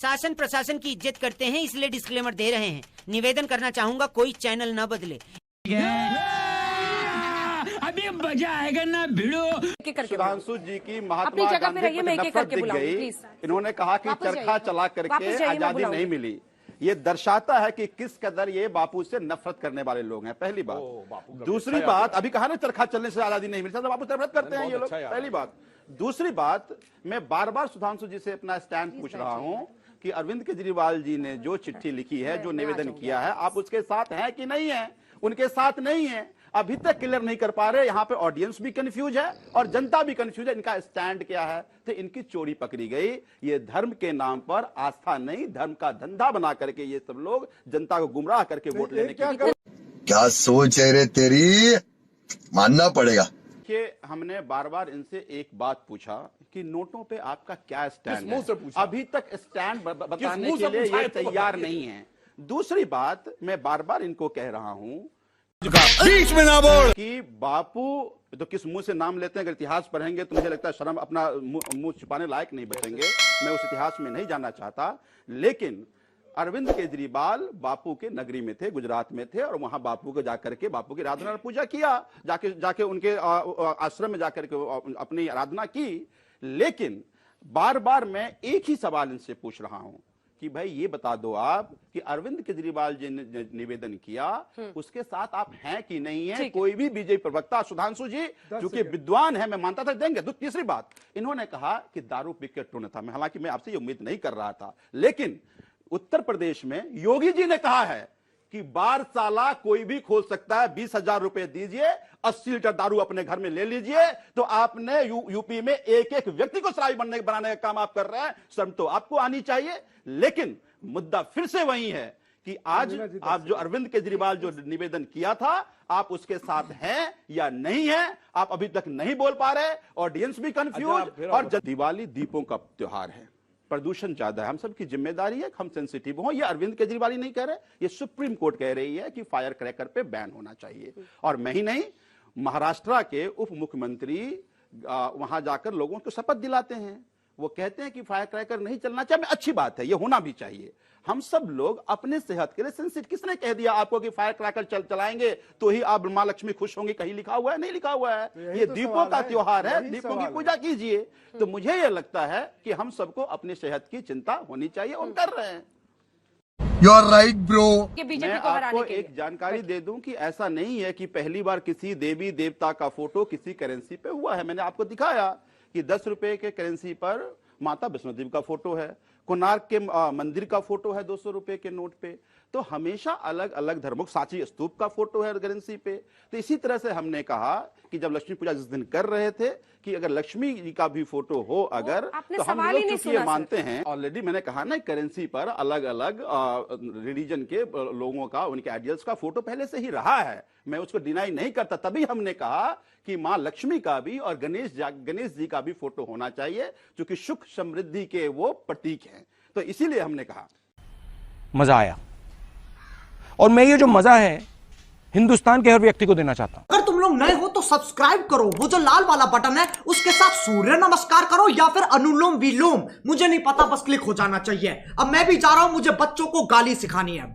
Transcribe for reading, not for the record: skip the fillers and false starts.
शासन प्रशासन की इज्जत करते हैं, इसलिए डिस्क्लेमर दे रहे हैं। निवेदन करना चाहूंगा कोई चैनल न बदले। अभी मजा आएगा ना भिड़ो। सुधांशु जी की महात्मा गांधी पर नफरत दिख गई। इन्होंने कहा कि चरखा चला करके आजादी नहीं मिली। ये दर्शाता है कि किस कदर ये बापू से नफरत करने वाले लोग हैं, पहली बात। दूसरी बात, अभी कहा ना चरखा चलने से आजादी नहीं मिलती, तो बापू से नफरत करते हैं ये लोग, पहली बात। दूसरी बात, मैं बार बार सुधांशु जी से अपना स्टैंड पूछ रहा हूं कि अरविंद केजरीवाल जी ने जो चिट्ठी लिखी है, जो निवेदन किया है, आप उसके साथ हैं कि नहीं है? उनके साथ नहीं है, अभी तक क्लियर नहीं कर पा रहे। यहाँ पे ऑडियंस भी कंफ्यूज है और जनता भी कंफ्यूज है, इनका स्टैंड क्या है। तो इनकी चोरी पकड़ी गई। ये धर्म के नाम पर आस्था नहीं, धर्म का धंधा बना करके ये सब लोग जनता को गुमराह करके वोट लेने की क्या सोच है रे तेरी, मानना पड़ेगा। कि हमने बार बार इनसे एक बात पूछा कि नोटों पे आपका क्या स्टैंड है, अभी तक स्टैंड बताने के लिए ये तैयार नहीं है। दूसरी बात, मैं बार बार इनको कह रहा हूं बीच में ना बोल कि बापू तो किस मुंह से नाम लेते हैं, अगर इतिहास पढ़ेंगे तो मुझे लगता है शर्म अपना मुंह छुपाने लायक नहीं बचेंगे। मैं उस इतिहास में नहीं जाना चाहता, लेकिन अरविंद केजरीवाल बापू के नगरी में थे, गुजरात में थे, और वहां बापू को जाकर के बापू की आराधना पूजा किया, जाके उनके आश्रम में जाकर के अपनी आराधना की। लेकिन बार बार मैं एक ही सवाल इनसे पूछ रहा हूं कि भाई ये बता दो आप कि अरविंद केजरीवाल जी ने निवेदन किया, उसके साथ आप हैं कि नहीं है? कोई भी बीजेपी प्रवक्ता, सुधांशु जी क्योंकि विद्वान है, मैं मानता था देंगे। तीसरी बात, इन्होंने कहा कि दारू पी के टूर्न था। मैं हालांकि मैं आपसे ये उम्मीद नहीं कर रहा था, लेकिन उत्तर प्रदेश में योगी जी ने कहा है कि बारसाला कोई भी खोल सकता है, 20,000 रुपए दीजिए, 80 लीटर दारू अपने घर में ले लीजिए। तो आपने यूपी में एक एक व्यक्ति को शराबी बनाने का काम आप कर रहे हैं, शर्म तो आपको आनी चाहिए। लेकिन मुद्दा फिर से वही है कि आज आप जो अरविंद केजरीवाल जो निवेदन किया था, आप उसके साथ हैं या नहीं है, आप अभी तक नहीं बोल पा रहे। ऑडियंस भी कंफ्यूज। और दिवाली दीपों का त्योहार है, प्रदूषण ज्यादा है, हम सबकी जिम्मेदारी है, हम सेंसिटिव हो। ये अरविंद केजरीवाल ही नहीं कह रहे, ये सुप्रीम कोर्ट कह रही है कि फायर क्रैकर पे बैन होना चाहिए। और मैं ही नहीं, महाराष्ट्र के उप मुख्यमंत्री वहां जाकर लोगों को शपथ दिलाते हैं। वो कहते हैं कि फायर क्रैकर नहीं चलना चाहिए। अच्छी बात है, ये होना भी चाहिए। हम सब लोग अपने सेहत के लिए सेंसिटिव। किसने कह दिया आपको कि फायर क्रैकर चलाएंगे तो ही आप मां लक्ष्मी खुश होंगी? कहीं लिखा हुआ है? नहीं लिखा हुआ है। ये दीपों का त्योहार है, दीपों की पूजा कीजिए। तो मुझे ये लगता है कि हम सबको अपनी सेहत की चिंता होनी चाहिए, और कर रहे हैं। You are right bro. मैं आपको एक जानकारी दे दूं कि ऐसा नहीं है कि पहली बार किसी देवी देवता का फोटो किसी करेंसी पे हुआ है। मैंने आपको दिखाया कि 10 रुपए के करेंसी पर माता वैष्णो देवी का फोटो है, कोणार्क के मंदिर का फोटो है 200 रुपए के नोट पे। तो हमेशा अलग अलग धर्मों, सांची स्तूप का फोटो है करेंसी पे। तो इसी तरह से हमने कहा कि जब लक्ष्मी पूजा जिस दिन कर रहे थे कि अगर लक्ष्मी जी का भी फोटो हो अगर, तो हम लोग क्योंकि ये मानते हैं, ऑलरेडी मैंने कहा ना, करेंसी पर अलग अलग रिलीजन के लोगों का, उनके आइडियल्स का फोटो पहले से ही रहा है। मैं उसको डिनाई नहीं करता। तभी हमने कहा कि मां लक्ष्मी का भी और गणेश जी का भी फोटो होना चाहिए, क्योंकि सुख समृद्धि के वो प्रतीक हैं। तो इसीलिए हमने कहा। मजा आया, और मैं ये जो मजा है हिंदुस्तान के हर व्यक्ति को देना चाहता हूं। अगर तुम लोग नए हो तो सब्सक्राइब करो, वो जो लाल वाला बटन है उसके साथ सूर्य नमस्कार करो या फिर अनुलोम विलोम, मुझे नहीं पता, बस क्लिक हो जाना चाहिए। अब मैं भी जा रहा हूं, मुझे बच्चों को गाली सिखानी है।